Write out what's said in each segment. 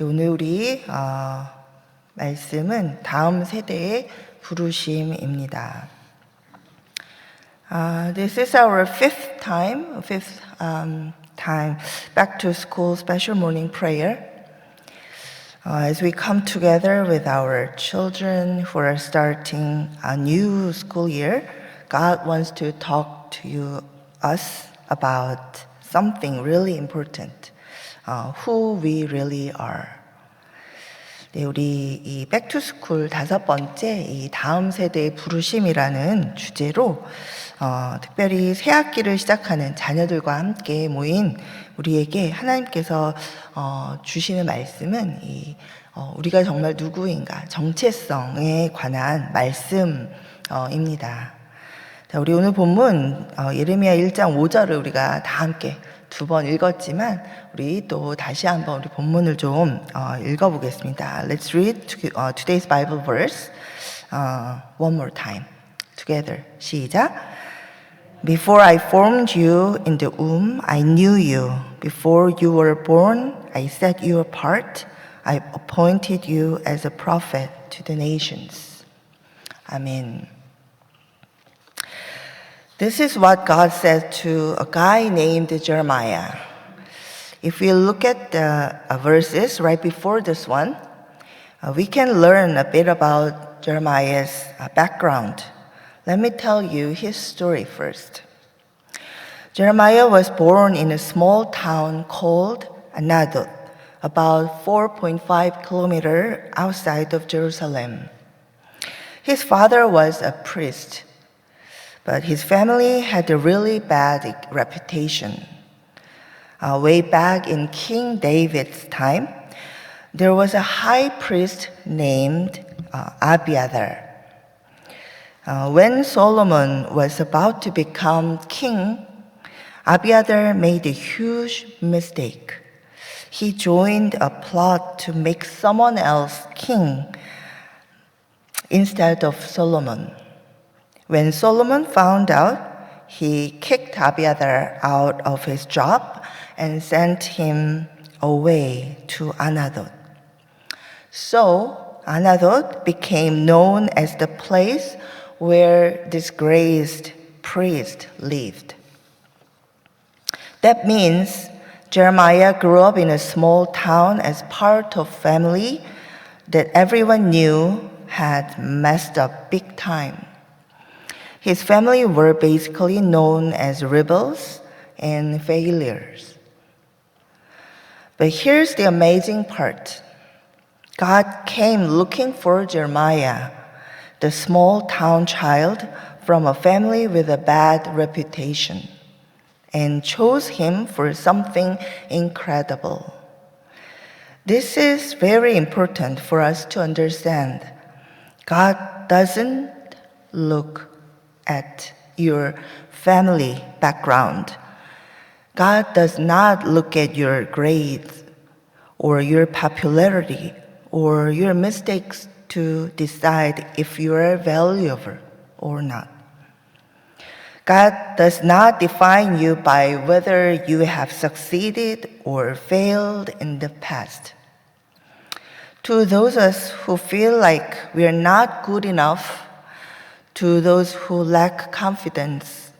오늘 우리 말씀은 다음 세대의 부르심입니다. This is our fifth time back to school special morning prayer. As we come together with our children who are starting a new school year, God wants to talk to us about something really important, who we really are. 네, 우리 이 Back to School 5번째 이 다음 세대의 부르심이라는 주제로 특별히 새 학기를 시작하는 자녀들과 함께 모인 우리에게 하나님께서 주시는 말씀은 우리가 정말 누구인가, 정체성에 관한 말씀입니다. 자, 우리 오늘 본문 예레미야 1장 5절을 우리가 다 함께 2번 읽었지만 우리 또 다시 한번 우리 본문을 좀 읽어보겠습니다. Let's read today's Bible verse one more time together. 시작. Before I formed you in the womb, I knew you. Before you were born, I set you apart. I appointed you as a prophet to the nations. Amen. This is what God said to a guy named Jeremiah. If we look at the verses right before this one, we can learn a bit about Jeremiah's background. Let me tell you his story first. Jeremiah was born in a small town called Anathoth, about 4.5 kilometers outside of Jerusalem. His father was a priest, but his family had a really bad reputation. Way back in King David's time, there was a high priest named Abiathar. When Solomon was about to become king, Abiathar made a huge mistake. He joined a plot to make someone else king instead of Solomon. When Solomon found out, he kicked Abiathar out of his job and sent him away to Anathoth. So Anathoth became known as the place where disgraced priest lived. That means Jeremiah grew up in a small town as part of family that everyone knew had messed up big time. His family were basically known as rebels and failures. But here's the amazing part. God came looking for Jeremiah, the small town child from a family with a bad reputation, and chose him for something incredible. This is very important for us to understand. God doesn't look at your family background. God does not look at your grades or your popularity or your mistakes to decide if you are valuable or not. God does not define you by whether you have succeeded or failed in the past. To those of us who feel like we are not good enough, to those who lack confidence,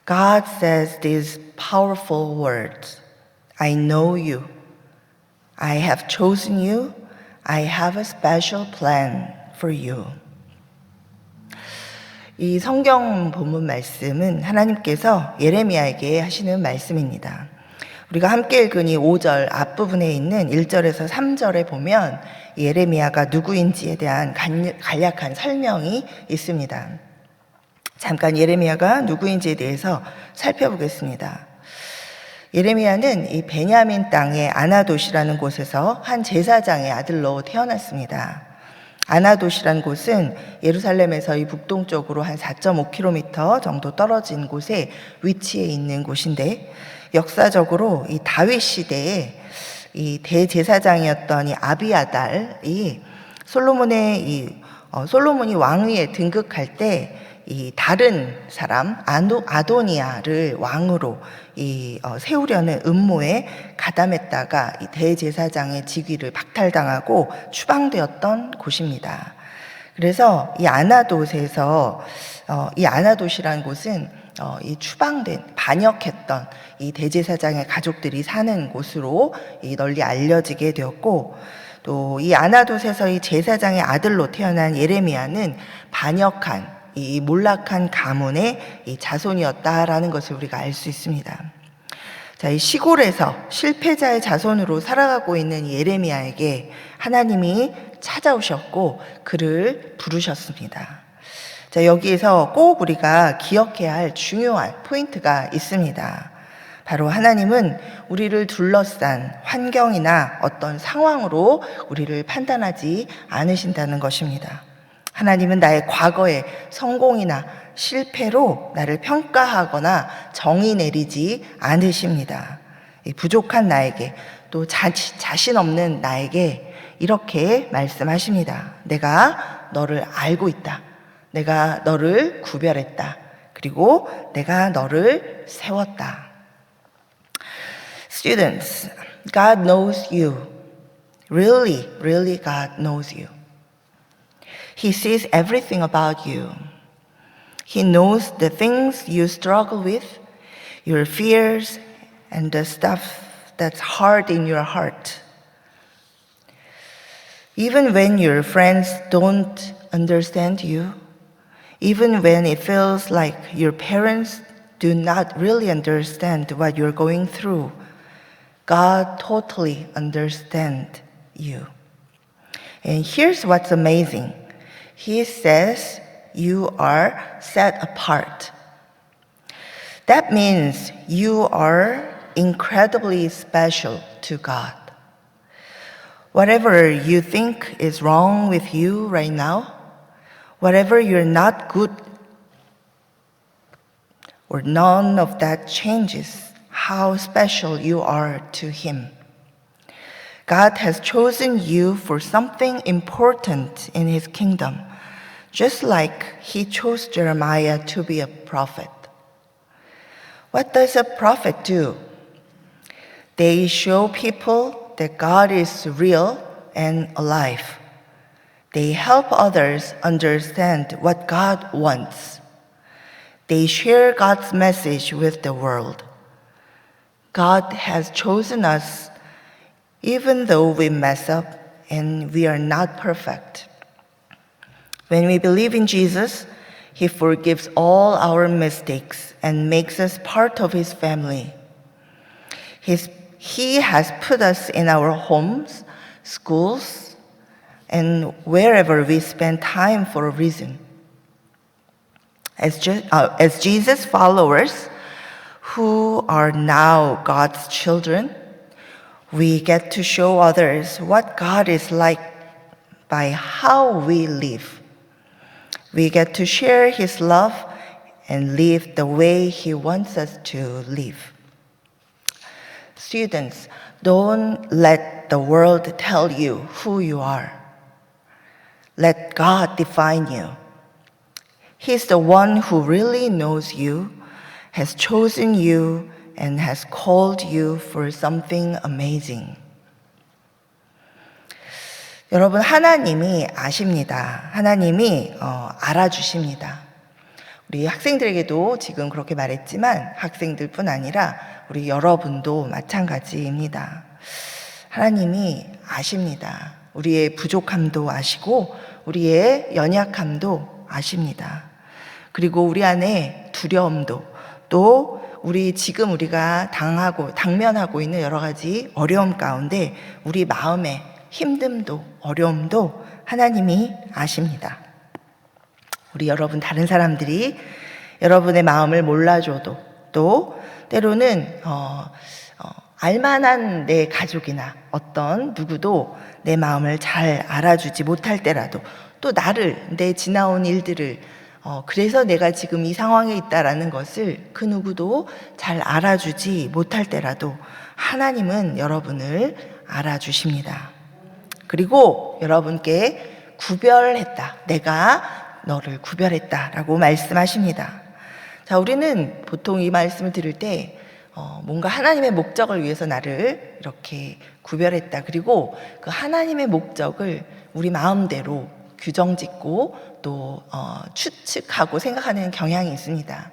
God says these powerful words. I know you. I have chosen you. I have a special plan for you. 이 성경 본문 말씀은 하나님께서 예레미야에게 하시는 말씀입니다. 우리가 함께 읽은 이 5절 앞부분에 있는 1절에서 3절에 보면 예레미야가 누구인지에 대한 간략한 설명이 있습니다. 잠깐 예레미야가 누구인지에 대해서 살펴보겠습니다. 예레미야는 이 베냐민 땅의 아나돗이라는 곳에서 한 제사장의 아들로 태어났습니다. 아나돗이라는 곳은 예루살렘에서 이 북동쪽으로 한 4.5km 정도 떨어진 곳에 위치해 있는 곳인데, 역사적으로 이 다윗 시대에 이 대제사장이었던 이 아비아달이 솔로몬이 왕위에 등극할 때 이 다른 사람 아도니아를 왕으로 세우려는 음모에 가담했다가 이 대제사장의 직위를 박탈당하고 추방되었던 곳입니다. 그래서 이 아나돗에서 이 아나돗이라는 곳은 이 추방된 반역했던 이 대제사장의 가족들이 사는 곳으로 널리 알려지게 되었고, 또 이 아나돗에서 이 제사장의 아들로 태어난 예레미야는 반역한 이 몰락한 가문의 이 자손이었다라는 것을 우리가 알 수 있습니다. 자, 이 시골에서 실패자의 자손으로 살아가고 있는 예레미야에게 하나님이 찾아오셨고 그를 부르셨습니다. 자, 여기에서 꼭 우리가 기억해야 할 중요한 포인트가 있습니다. 바로 하나님은 우리를 둘러싼 환경이나 어떤 상황으로 우리를 판단하지 않으신다는 것입니다. 하나님은 나의 과거의 성공이나 실패로 나를 평가하거나 정의 내리지 않으십니다. 부족한 나에게, 또 자신 없는 나에게 이렇게 말씀하십니다. 내가 너를 알고 있다. 내가 너를 구별했다. 그리고 내가 너를 세웠다. Students, God knows you. Really, really God knows you. He sees everything about you. He knows the things you struggle with, your fears, and the stuff that's hard in your heart. Even when your friends don't understand you, even when it feels like your parents do not really understand what you're going through, God totally understands you. And here's what's amazing. He says you are set apart. That means you are incredibly special to God. Whatever you think is wrong with you right now, whatever you're not good, or none of that changes how special you are to Him. God has chosen you for something important in His kingdom, just like He chose Jeremiah to be a prophet. What does a prophet do? They show people that God is real and alive. They help others understand what God wants. They share God's message with the world. God has chosen us even though we mess up and we are not perfect. When we believe in Jesus, He forgives all our mistakes and makes us part of His family. He has put us in our homes, schools, and wherever we spend time for a reason. As Jesus followers who are now God's children, we get to show others what God is like by how we live. We get to share His love and live the way He wants us to live. Students, don't let the world tell you who you are. Let God define you. He's the one who really knows you, has chosen you, and has called you for something amazing. 여러분, 하나님이 아십니다. 하나님이 알아주십니다. 우리 학생들에게도 지금 그렇게 말했지만 학생들뿐 아니라 우리 여러분도 마찬가지입니다. 하나님이 아십니다. 우리의 부족함도 아시고 우리의 연약함도 아십니다. 그리고 우리 안에 두려움도, 또 우리가 당면하고 있는 여러 가지 어려움 가운데 우리 마음의 힘듦도 어려움도 하나님이 아십니다. 우리 여러분, 다른 사람들이 여러분의 마음을 몰라줘도, 또 때로는 알만한 내 가족이나 어떤 누구도 내 마음을 잘 알아주지 못할 때라도, 또 내 지나온 일들을 그래서 내가 지금 이 상황에 있다라는 것을 그 누구도 잘 알아주지 못할 때라도 하나님은 여러분을 알아주십니다. 그리고 여러분께 구별했다. 내가 너를 구별했다라고 말씀하십니다. 자, 우리는 보통 이 말씀을 들을 때 뭔가 하나님의 목적을 위해서 나를 이렇게 구별했다. 그리고 그 하나님의 목적을 우리 마음대로 규정짓고 또 추측하고 생각하는 경향이 있습니다.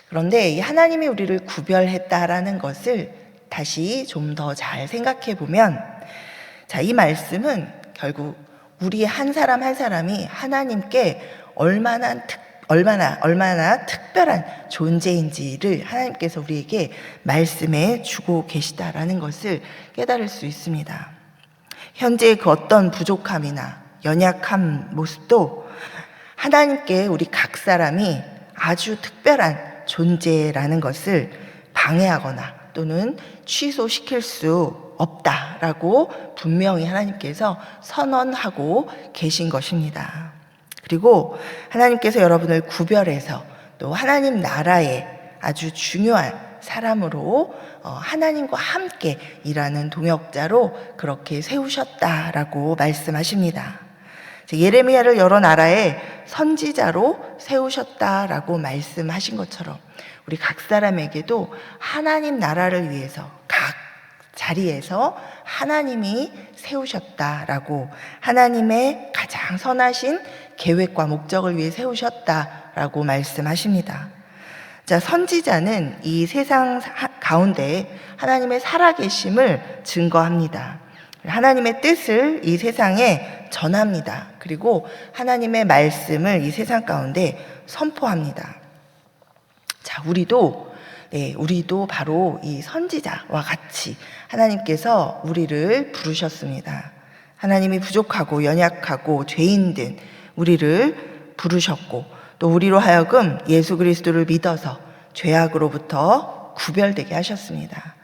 그런데 이 하나님이 우리를 구별했다라는 것을 다시 좀 더 잘 생각해 보면, 자, 이 말씀은 결국 우리 한 사람 한 사람이 하나님께 얼마나 특별한 존재인지를 하나님께서 우리에게 말씀해 주고 계시다라는 것을 깨달을 수 있습니다. 현재의 그 어떤 부족함이나 연약한 모습도 하나님께 우리 각 사람이 아주 특별한 존재라는 것을 방해하거나 또는 취소시킬 수 없다라고 분명히 하나님께서 선언하고 계신 것입니다. 그리고 하나님께서 여러분을 구별해서 또 하나님 나라의 아주 중요한 사람으로 하나님과 함께 일하는 동역자로 그렇게 세우셨다라고 말씀하십니다. 예레미야를 여러 나라의 선지자로 세우셨다라고 말씀하신 것처럼 우리 각 사람에게도 하나님 나라를 위해서 각 자리에서 하나님이 세우셨다라고, 하나님의 가장 선하신 계획과 목적을 위해 세우셨다라고 말씀하십니다. 자, 선지자는 이 세상 가운데 하나님의 살아계심을 증거합니다. 하나님의 뜻을 이 세상에 전합니다. 그리고 하나님의 말씀을 이 세상 가운데 선포합니다. 자, 우리도 바로 이 선지자와 같이 하나님께서 우리를 부르셨습니다. 하나님이 부족하고 연약하고 죄인된 우리를 부르셨고, 또 우리로 하여금 예수 그리스도를 믿어서 죄악으로부터 구별되게 하셨습니다.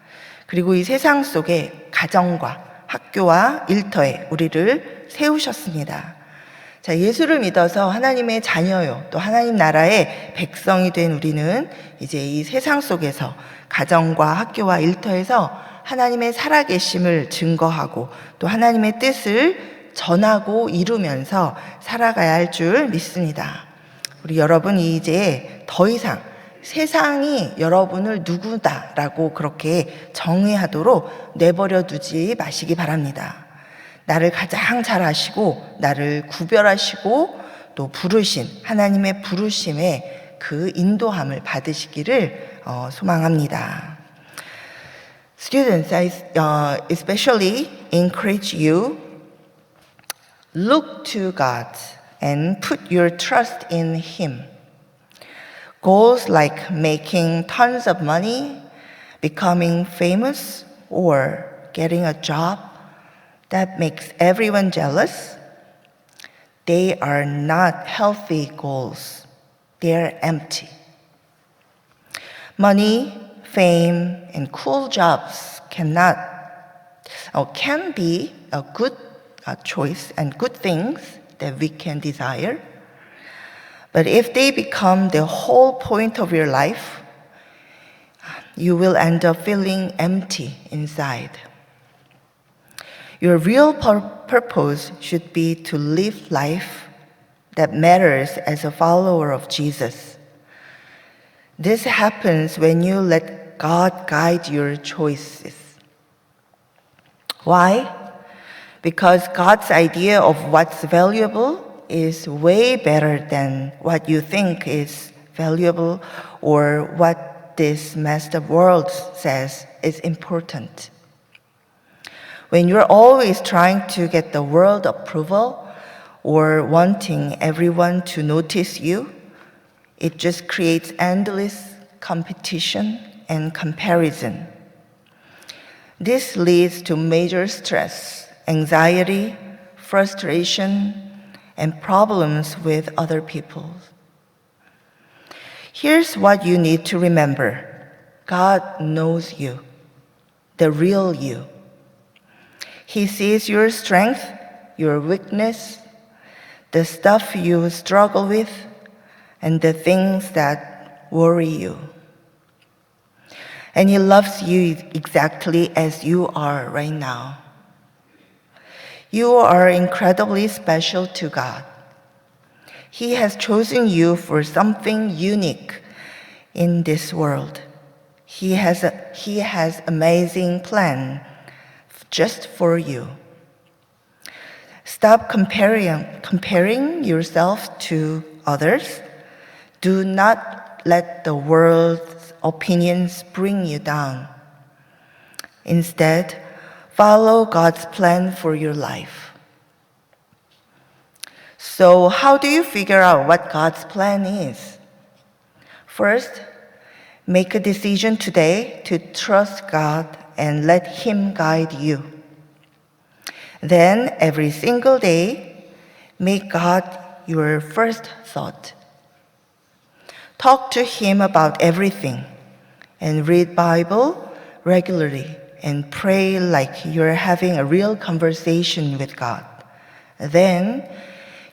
그리고 이 세상 속에 가정과 학교와 일터에 우리를 세우셨습니다. 자, 예수를 믿어서 하나님의 자녀요, 또 하나님 나라의 백성이 된 우리는 이제 이 세상 속에서 가정과 학교와 일터에서 하나님의 살아계심을 증거하고 또 하나님의 뜻을 전하고 이루면서 살아가야 할 줄 믿습니다. 우리 여러분이 이제 더 이상 세상이 여러분을 누구다라고 그렇게 정의하도록 내버려 두지 마시기 바랍니다. 나를 가장 잘 아시고 나를 구별하시고 또 부르신 하나님의 부르심에 그 인도함을 받으시기를 소망합니다. Students, I especially encourage you, look to God and put your trust in Him. Goals like making tons of money, becoming famous, or getting a job that makes everyone jealous, they are not healthy goals. They are empty. Money, fame, and cool jobs can be a good choice and good things that we can desire. But if they become the whole point of your life, you will end up feeling empty inside. Your real purpose should be to live life that matters as a follower of Jesus. This happens when you let God guide your choices. Why? Because God's idea of what's valuable is way better than what you think is valuable or what this messed up world says is important. When you're always trying to get the world approval or wanting everyone to notice you, it just creates endless competition and comparison. This leads to major stress, anxiety, frustration, and problems with other people. Here's what you need to remember. God knows you, the real you. He sees your strength, your weakness, the stuff you struggle with, and the things that worry you. And He loves you exactly as you are right now. You are incredibly special to God. He has chosen you for something unique in this world. He has amazing plan just for you. Stop comparing yourself to others. Do not let the world's opinions bring you down. Instead, follow God's plan for your life. So, how do you figure out what God's plan is? First, make a decision today to trust God and let Him guide you. Then, every single day, make God your first thought. Talk to Him about everything and read Bible regularly and pray like you're having a real conversation with God. Then,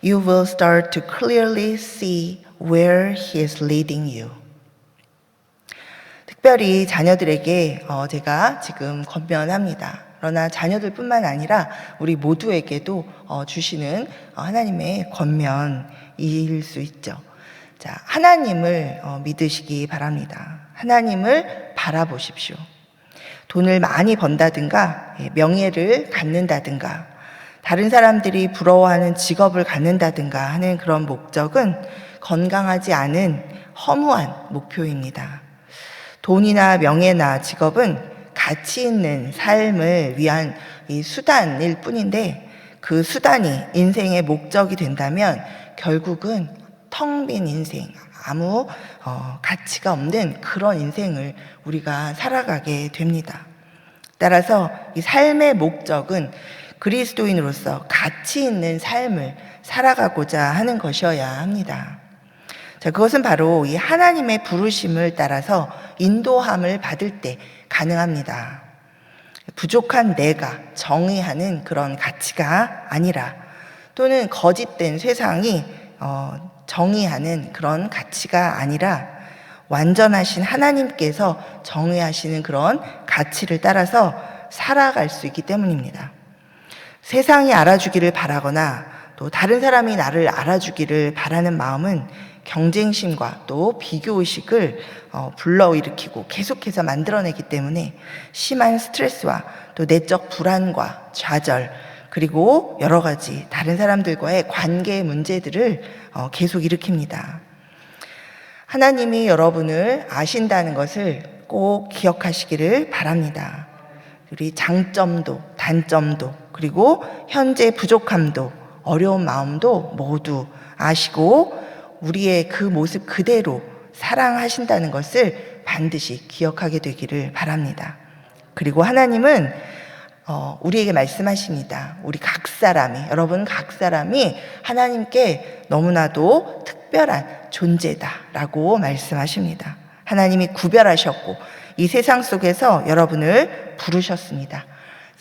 you will start to clearly see where He is leading you. 특별히 자녀들에게 제가 지금 권면합니다. 그러나 자녀들뿐만 아니라 우리 모두에게도 주시는 하나님의 권면일 수 있죠. 자, 하나님을 믿으시기 바랍니다. 하나님을 바라보십시오. 돈을 많이 번다든가 명예를 갖는다든가 다른 사람들이 부러워하는 직업을 갖는다든가 하는 그런 목적은 건강하지 않은 허무한 목표입니다. 돈이나 명예나 직업은 가치 있는 삶을 위한 이 수단일 뿐인데 그 수단이 인생의 목적이 된다면 결국은 텅 빈 인생, 아무 가치가 없는 그런 인생을 우리가 살아가게 됩니다. 따라서 이 삶의 목적은 그리스도인으로서 가치 있는 삶을 살아가고자 하는 것이어야 합니다. 자, 그것은 바로 이 하나님의 부르심을 따라서 인도함을 받을 때 가능합니다. 부족한 내가 정의하는 그런 가치가 아니라 또는 거짓된 세상이 정의하는 그런 가치가 아니라 완전하신 하나님께서 정의하시는 그런 가치를 따라서 살아갈 수 있기 때문입니다. 세상이 알아주기를 바라거나 또 다른 사람이 나를 알아주기를 바라는 마음은 경쟁심과 또 비교의식을 불러일으키고 계속해서 만들어내기 때문에 심한 스트레스와 또 내적 불안과 좌절 그리고 여러 가지 다른 사람들과의 관계 문제들을 계속 일으킵니다. 하나님이 여러분을 아신다는 것을 꼭 기억하시기를 바랍니다. 우리 장점도 단점도 그리고 현재 부족함도 어려운 마음도 모두 아시고 우리의 그 모습 그대로 사랑하신다는 것을 반드시 기억하게 되기를 바랍니다. 그리고 하나님은 우리에게 말씀하십니다. 우리 각 사람이, 여러분 각 사람이 하나님께 너무나도 특별한 존재다라고 말씀하십니다. 하나님이 구별하셨고 이 세상 속에서 여러분을 부르셨습니다.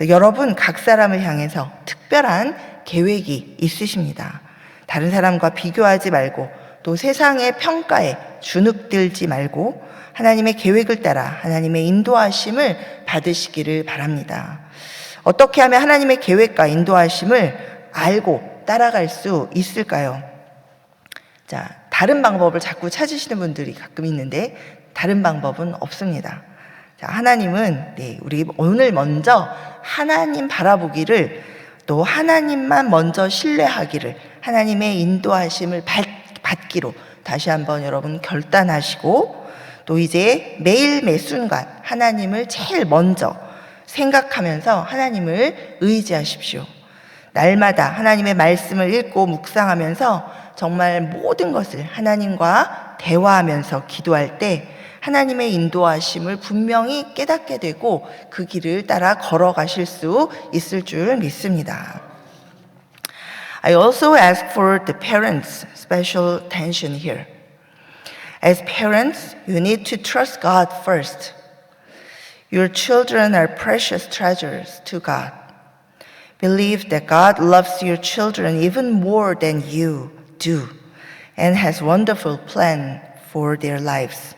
여러분 각 사람을 향해서 특별한 계획이 있으십니다. 다른 사람과 비교하지 말고 또 세상의 평가에 주눅들지 말고 하나님의 계획을 따라 하나님의 인도하심을 받으시기를 바랍니다. 어떻게 하면 하나님의 계획과 인도하심을 알고 따라갈 수 있을까요? 자, 다른 방법을 자꾸 찾으시는 분들이 가끔 있는데 다른 방법은 없습니다. 자, 하나님은 우리 오늘 먼저 하나님 바라보기를 또 하나님만 먼저 신뢰하기를 하나님의 인도하심을 받기로 다시 한번 여러분 결단하시고 또 이제 매일 매 순간 하나님을 제일 먼저 생각하면서 하나님을 의지하십시오. 날마다 하나님의 말씀을 읽고 묵상하면서 정말 모든 것을 하나님과 대화하면서 기도할 때 하나님의 인도하심을 분명히 깨닫게 되고 그 길을 따라 걸어가실 수 있을 줄 믿습니다. I also ask for the parents' special attention here. As parents, you need to trust God first. Your children are precious treasures to God. Believe that God loves your children even more than you do and has wonderful plan for their lives.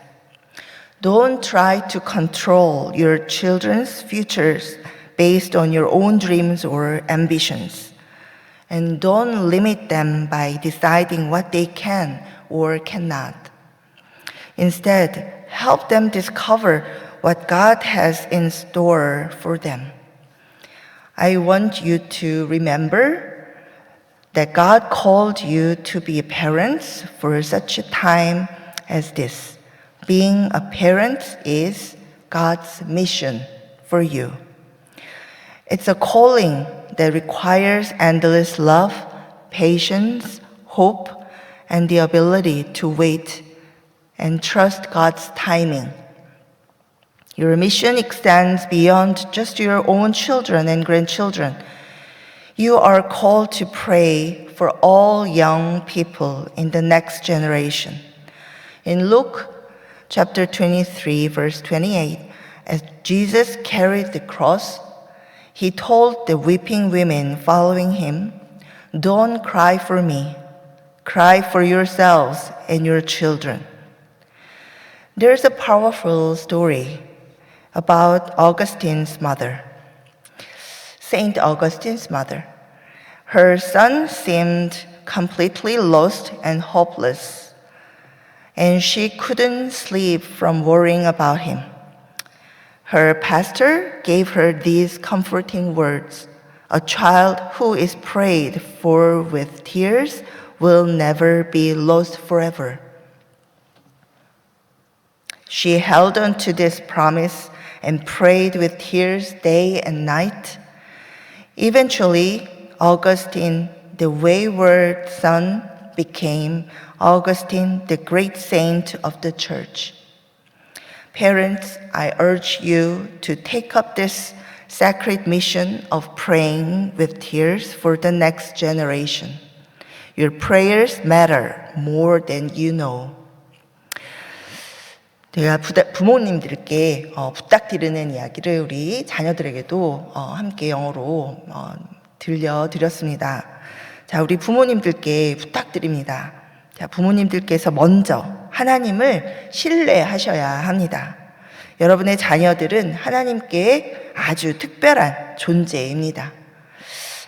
Don't try to control your children's futures based on your own dreams or ambitions. and don't limit them by deciding what they can or cannot. Instead, help them discover what God has in store for them. I want you to remember that God called you to be parents for such a time as this. Being a parent is God's mission for you. It's a calling that requires endless love, patience, hope, and the ability to wait and trust God's timing. Your mission extends beyond just your own children and grandchildren. You are called to pray for all young people in the next generation. In Luke chapter 23, verse 28, as Jesus carried the cross, he told the weeping women following him, "Don't cry for me. Cry for yourselves and your children." There's a powerful story about Augustine's mother, Saint Augustine's mother. Her son seemed completely lost and hopeless, and she couldn't sleep from worrying about him. Her pastor gave her these comforting words: "A child who is prayed for with tears will never be lost forever." She held on to this promise and prayed with tears day and night. Eventually, Augustine, the wayward son, became Augustine, the great saint of the church. Parents, I urge you to take up this sacred mission of praying with tears for the next generation. Your prayers matter more than you know. 제가 부모님들께 부탁드리는 이야기를 우리 자녀들에게도 함께 영어로 들려드렸습니다. 자, 우리 부모님들께 부탁드립니다. 자, 부모님들께서 먼저 하나님을 신뢰하셔야 합니다. 여러분의 자녀들은 하나님께 아주 특별한 존재입니다.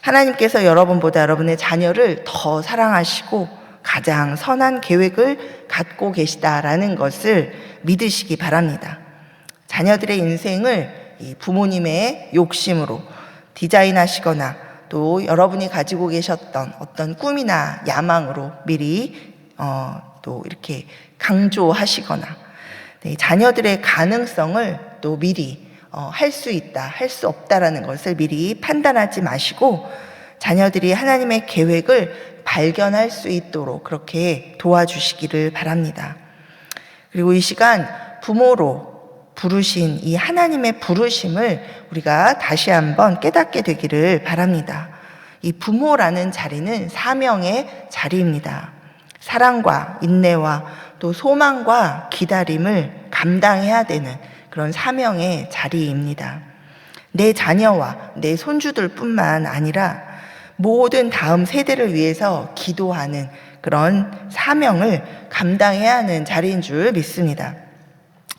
하나님께서 여러분보다 여러분의 자녀를 더 사랑하시고 가장 선한 계획을 갖고 계시다라는 것을 믿으시기 바랍니다. 자녀들의 인생을 이 부모님의 욕심으로 디자인하시거나 또 여러분이 가지고 계셨던 어떤 꿈이나 야망으로 미리 또 이렇게 강조하시거나 자녀들의 가능성을 또 미리 할 수 있다, 할 수 없다라는 것을 미리 판단하지 마시고 자녀들이 하나님의 계획을 발견할 수 있도록 그렇게 도와주시기를 바랍니다. 그리고 이 시간 부모로 부르신 이 하나님의 부르심을 우리가 다시 한번 깨닫게 되기를 바랍니다. 이 부모라는 자리는 사명의 자리입니다. 사랑과 인내와 또 소망과 기다림을 감당해야 되는 그런 사명의 자리입니다. 내 자녀와 내 손주들 뿐만 아니라 모든 다음 세대를 위해서 기도하는 그런 사명을 감당해야 하는 자리인 줄 믿습니다.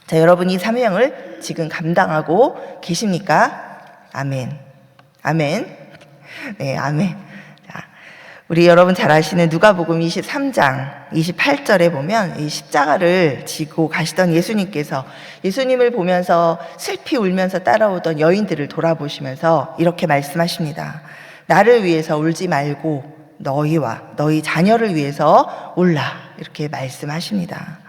자, 여러분 이 사명을 지금 감당하고 계십니까? 아멘. 아멘. 네, 아멘. 자, 우리 여러분 잘 아시는 누가복음 23장 28절에 보면 이 십자가를 지고 가시던 예수님께서 예수님을 보면서 슬피 울면서 따라오던 여인들을 돌아보시면서 이렇게 말씀하십니다. 나를 위해서 울지 말고 너희와 너희 자녀를 위해서 울라. 이렇게 말씀하십니다.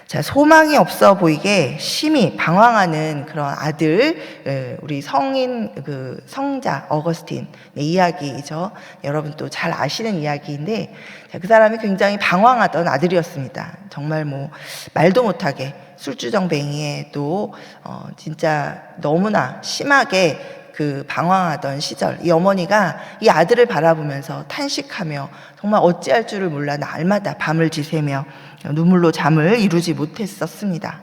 자, 소망이 없어 보이게 심히 방황하는 그런 아들, 우리 성자 어거스틴의 이야기죠. 여러분 또 잘 아시는 이야기인데, 그 사람이 굉장히 방황하던 아들이었습니다. 정말 말도 못하게 술주정뱅이에 또 진짜 너무나 심하게 방황하던 시절, 이 어머니가 이 아들을 바라보면서 탄식하며 정말 어찌할 줄을 몰라 날마다 밤을 지새며 눈물로 잠을 이루지 못했었습니다.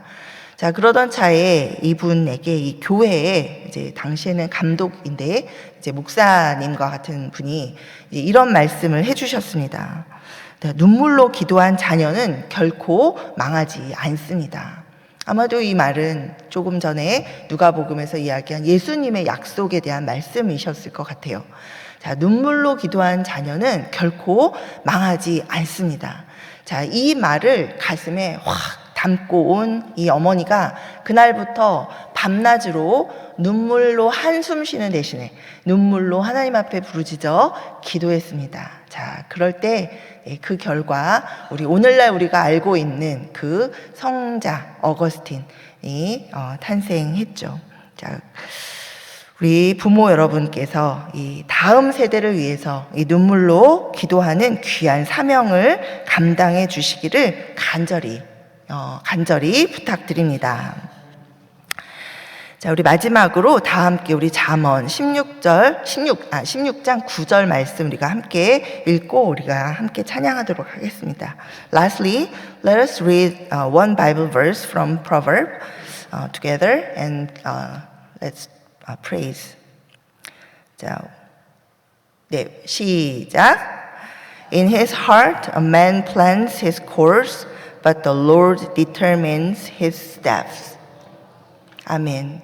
자, 그러던 차에 이분에게 이 교회에 이제 당시에는 감독인데 이제 목사님과 같은 분이 이런 말씀을 해주셨습니다. 눈물로 기도한 자녀는 결코 망하지 않습니다. 아마도 이 말은 조금 전에 누가복음에서 이야기한 예수님의 약속에 대한 말씀이셨을 것 같아요. 자, 눈물로 기도한 자녀는 결코 망하지 않습니다. 자, 이 말을 가슴에 확 담고 온 이 어머니가 그날부터 밤낮으로 눈물로 한숨 쉬는 대신에 눈물로 하나님 앞에 부르짖어 기도했습니다. 자, 그럴 때 그 결과 오늘날 우리가 알고 있는 그 성자 어거스틴이 탄생했죠. 자, 우리 부모 여러분께서 이 다음 세대를 위해서 이 눈물로 기도하는 귀한 사명을 감당해 주시기를 간절히 부탁드립니다. 자, 우리 마지막으로 다 함께 우리 잠언 16장 9절 말씀 우리가 함께 읽고 우리가 함께 찬양하도록 하겠습니다. Lastly, let us read one Bible verse from Proverbs together and let's praise. 자, 네, 시작. In his heart a man plans his course, but the Lord determines his steps. 아멘.